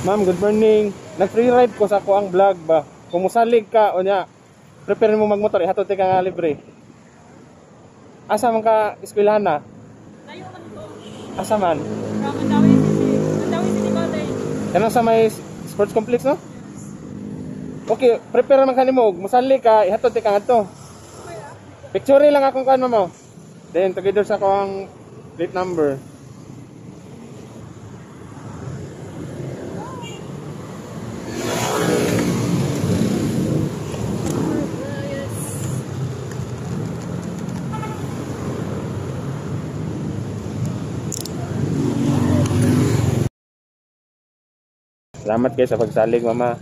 Ma'am, good morning. Nag-free ride ko sa ako ang vlog ba. Kung musalig ka o niya, prepare mo magmotor, ihatod ka nga libre. Asa man ka eskwelahan na? Tayo man to. Asa man? Mandawi City College. Yan sa may sports complex, no? Okay, prepare man ka nimo. Musalig ka, ihatod ka nga to. Picture lang akong kan mo. Then, together sa akong plate number. Salamat kayo sa pagsalig, mama.